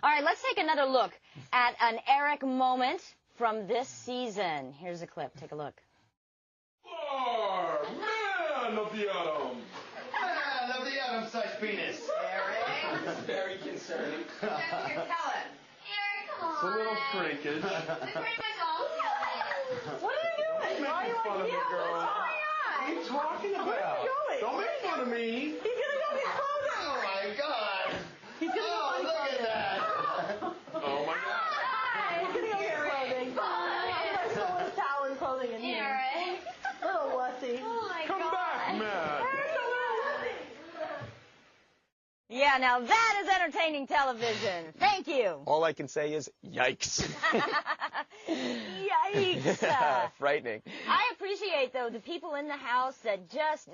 All right, let's take another look at an Eric moment from this season. Here's a clip. Take a look. Man of the atom. Man of the atom-sized penis. Eric. That's very concerning. Jessica, tell him. Eric, come on. It's a little shrinkage. It's pretty much all killing. What are you doing? Why are you Fun of me, girl. What are you talking about? Where are you going? Don't make fun of me. He's gonna go get clothing. Oh my God! He's gonna go Oh, find look at clothing. that! Oh my God. He's gonna go get clothing. Let's go with towel and clothing in here. Eric. Little wussy. Oh my Come God. back, man. Yeah, now that is entertaining television. Thank you. All I can say is, yikes. Yikes. Frightening. I appreciate, though, the people in the house that just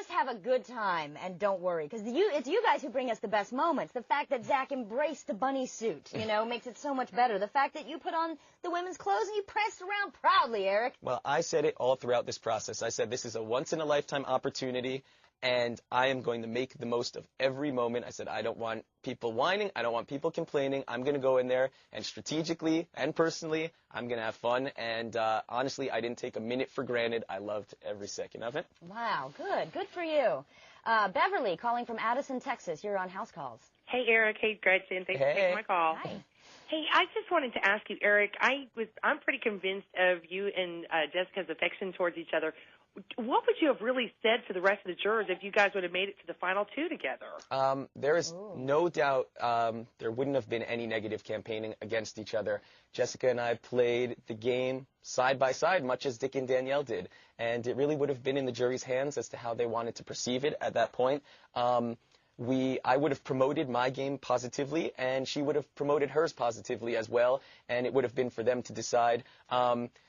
have a good time and don't worry. Because it's you guys who bring us the best moments. The fact that Zach embraced the bunny suit, makes it so much better. The fact that you put on the women's clothes and you pranced around proudly, Eric. Well, I said it all throughout this process. I said this is a once-in-a-lifetime opportunity, and I am going to make the most of every moment. I said I don't want people whining. I don't want people complaining. I'm going to go in there, and strategically and personally, I'm going to have fun. And honestly, I didn't take a minute for granted. I loved every second of it. Wow, good. Good for you. Beverly, calling from Addison, Texas. You're on House Calls. Hey, Eric. Hey, Gretchen. Thanks for taking my call. Hi. Hey, I just wanted to ask you, Eric, I'm pretty convinced of you and Jessica's affection towards each other. What would you have really said to the rest of the jurors if you guys would have made it to the final two together? There is no doubt there wouldn't have been any negative campaigning against each other. Jessica and I played the game side by side, much as Dick and Danielle did, and it really would have been in the jury's hands as to how they wanted to perceive it at that point. I would have promoted my game positively, and she would have promoted hers positively as well, and it would have been for them to decide.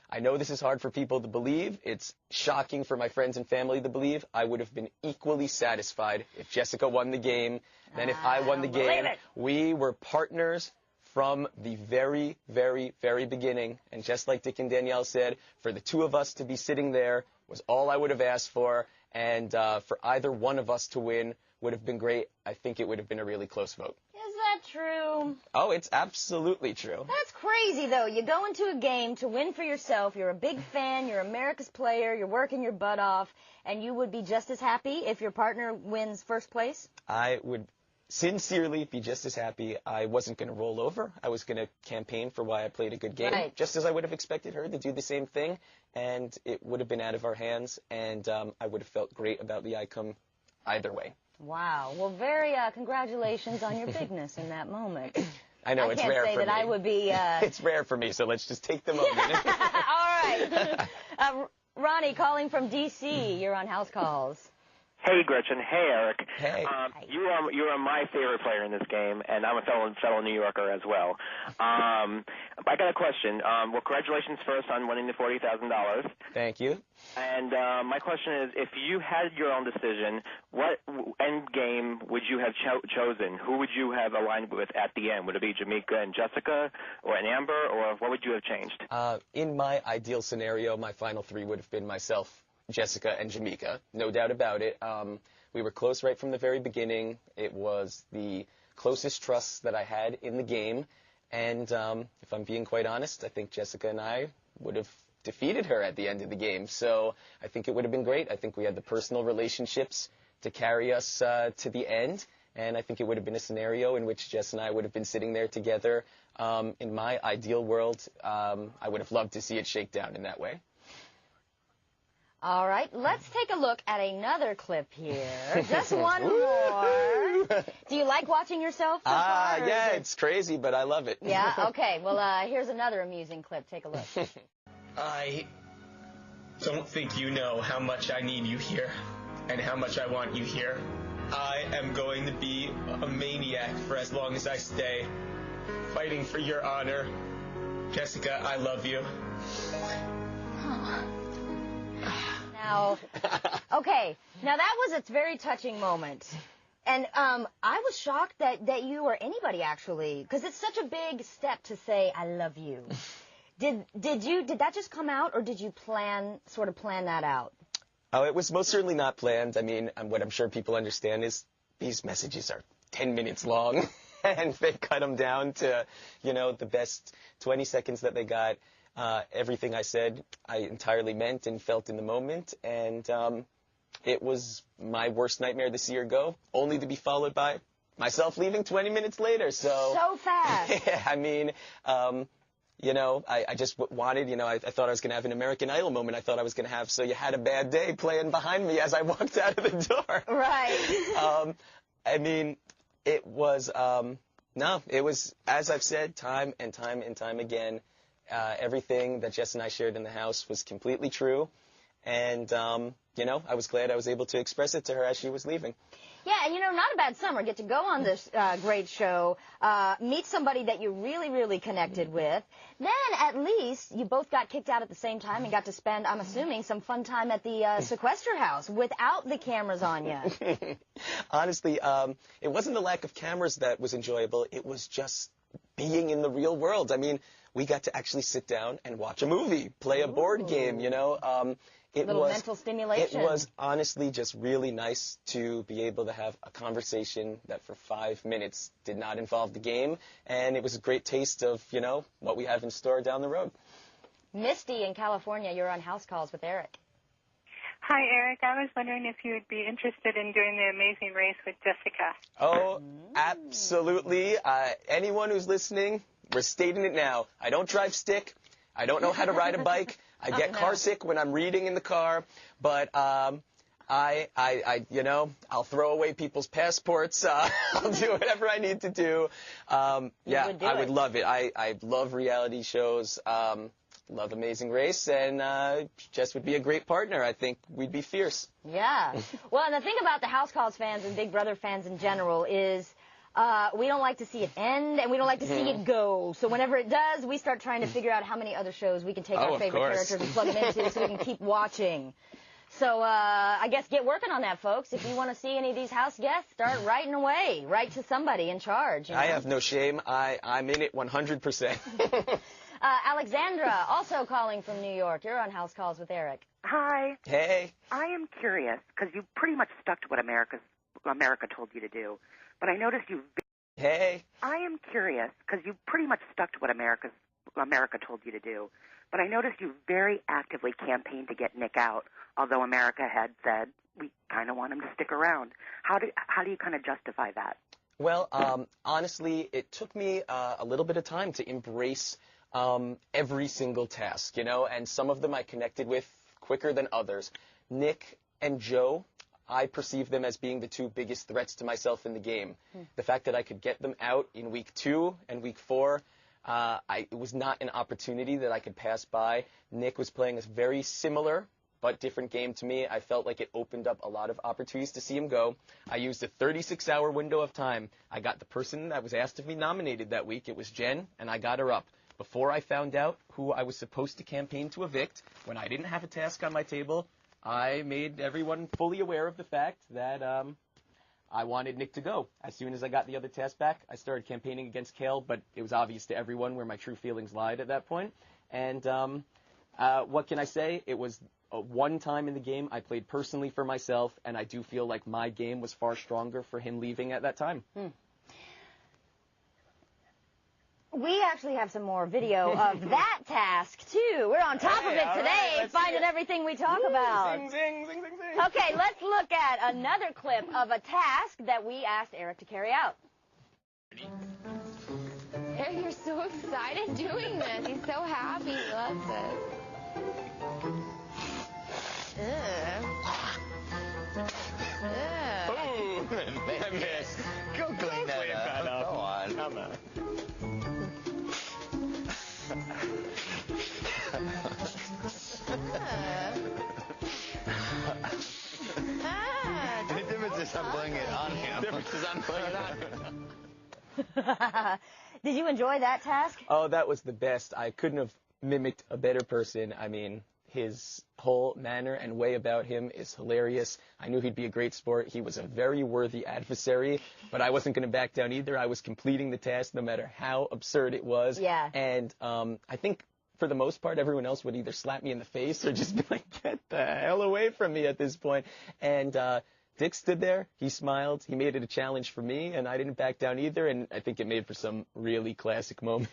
I know this is hard for people to believe. It's shocking for my friends and family to believe. I would have been equally satisfied if Jessica won the game than if I won the game. We were partners from the very, very, very beginning. And just like Dick and Danielle said, for the two of us to be sitting there was all I would have asked for. And for either one of us to win would have been great. I think it would have been a really close vote. Is that true? Oh, it's absolutely true. That's crazy, though. You go into a game to win for yourself. You're a big fan. You're America's player. You're working your butt off. And you would be just as happy if your partner wins first place? I would sincerely be just as happy. I wasn't going to roll over. I was going to campaign for why I played a good game, just as I would have expected her to do the same thing. And it would have been out of our hands. And I would have felt great about the outcome either way. Wow. Well, very congratulations on your bigness in that moment. I know, it's rare for me. I can't say that I would be... It's rare for me, so let's just take the moment. All right. Ronnie, calling from D.C., you're on House Calls. Hey, Gretchen. Hey, Eric. Hey. You are my favorite player in this game, and I'm a fellow New Yorker as well. I got a question. Well, congratulations first on winning the $40,000. Thank you. And my question is, if you had your own decision, what end game would you have chosen? Who would you have aligned with at the end? Would it be Jamaica and Jessica, or an Amber, or what would you have changed? In my ideal scenario, my final three would have been myself, Jessica, and Jamaica, no doubt about it. We were close right from the very beginning. It was the closest trust that I had in the game. And if I'm being quite honest, I think Jessica and I would have defeated her at the end of the game. So I think it would have been great. I think we had the personal relationships to carry us to the end. And I think it would have been a scenario in which Jess and I would have been sitting there together. In my ideal world, I would have loved to see it shake down in that way. All right, let's take a look at another clip here. Just one more. Do you like watching yourself so far? Yeah, it's crazy, but I love it. Yeah, okay. Well, here's another amusing clip. Take a look. I don't think you know how much I need you here and how much I want you here. I am going to be a maniac for as long as I stay, fighting for your honor. Jessica, I love you. Now, okay, now that was a very touching moment. And I was shocked that you or anybody actually, because it's such a big step to say, I love you. Did that just come out, or did you sort of plan that out? Oh, it was most certainly not planned. I mean, what I'm sure people understand is these messages are 10 minutes long. and they cut them down to, the best 20 seconds that they got. Everything I said, I entirely meant and felt in the moment, and it was my worst nightmare to see her go, only to be followed by myself leaving 20 minutes later. So fast. Yeah, I mean, I just wanted, I thought I was going to have an American Idol moment. I thought I was going to have So You Had a Bad Day playing behind me as I walked out of the door. Right. I mean, it was, it was, as I've said, time and time again, everything that Jess and I shared in the house was completely true. And, I was glad I was able to express it to her as she was leaving. Yeah, and not a bad summer. Get to go on this great show, meet somebody that you really, really connected with. Then, at least, you both got kicked out at the same time and got to spend, I'm assuming, some fun time at the sequester house without the cameras on you. Honestly, it wasn't the lack of cameras that was enjoyable. It was just being in the real world. I mean, we got to actually sit down and watch a movie, play a board game, It little was mental stimulation. It was honestly just really nice to be able to have a conversation that for 5 minutes did not involve the game, and it was a great taste of, what we have in store down the road. Misty in California, you're on House Calls with Eric. Hi, Eric. I was wondering if you would be interested in doing the Amazing Race with Jessica. Oh, absolutely. Anyone who's listening, we're stating it now. I don't drive stick. I don't know how to ride a bike. I get car sick when I'm reading in the car, but I'll throw away people's passports. I'll do whatever I need to do. I would love it. I love reality shows. Love Amazing Race, and Jess would be a great partner. I think we'd be fierce. Yeah. Well, and the thing about the House Calls fans and Big Brother fans in general is we don't like to see it end, and we don't like to see it go. So whenever it does, we start trying to figure out how many other shows we can take our favorite characters and plug them into so we can keep watching. So I guess get working on that, folks. If you want to see any of these house guests, start writing away. Write to somebody in charge. I have no shame. I'm in it 100%. Alexandra, also calling from New York. You're on House Calls with Eric. Hi. Hey. I am curious, because you pretty much stuck to what America told you to do. But I noticed you... Hey. I am curious, because you pretty much stuck to what America told you to do. But I noticed you very actively campaigned to get Nick out, although America had said, we kind of want him to stick around. How do you kind of justify that? Well, honestly, it took me a little bit of time to embrace every single task, and some of them I connected with quicker than others. Nick and Joe, I perceive them as being the two biggest threats to myself in the game. The fact that I could get them out in week 2 and week 4, it was not an opportunity that I could pass by. Nick was playing a very similar but different game to me. I felt like it opened up a lot of opportunities to see him go. I used a 36-hour window of time. I got the person that was asked to be nominated that week. It was Jen, and I got her up. Before I found out who I was supposed to campaign to evict, when I didn't have a task on my table, I made everyone fully aware of the fact that I wanted Nick to go. As soon as I got the other task back, I started campaigning against Kale, but it was obvious to everyone where my true feelings lied at that point. And what can I say? It was one time in the game I played personally for myself, and I do feel like my game was far stronger for him leaving at that time. We actually have some more video of that task, too. We're on top of it today, finding everything we talk about. Zing, zing, zing, zing, zing. Okay, let's look at another clip of a task that we asked Eric to carry out. Eric, you're so excited doing this. He's so happy. He loves it. Ooh, I missed. Go clean that up. Go on. Come on. The difference is I'm putting it on him. The difference is I'm putting it on him. Did you enjoy that task? Oh, that was the best. I couldn't have mimicked a better person. I mean, his whole manner and way about him is hilarious. I knew he'd be a great sport. He was a very worthy adversary, but I wasn't going to back down either. I was completing the task no matter how absurd it was. Yeah. And I think for the most part, everyone else would either slap me in the face or just be like, get the hell away from me at this point. And Dick stood there, he smiled, he made it a challenge for me, and I didn't back down either, and I think it made for some really classic moments.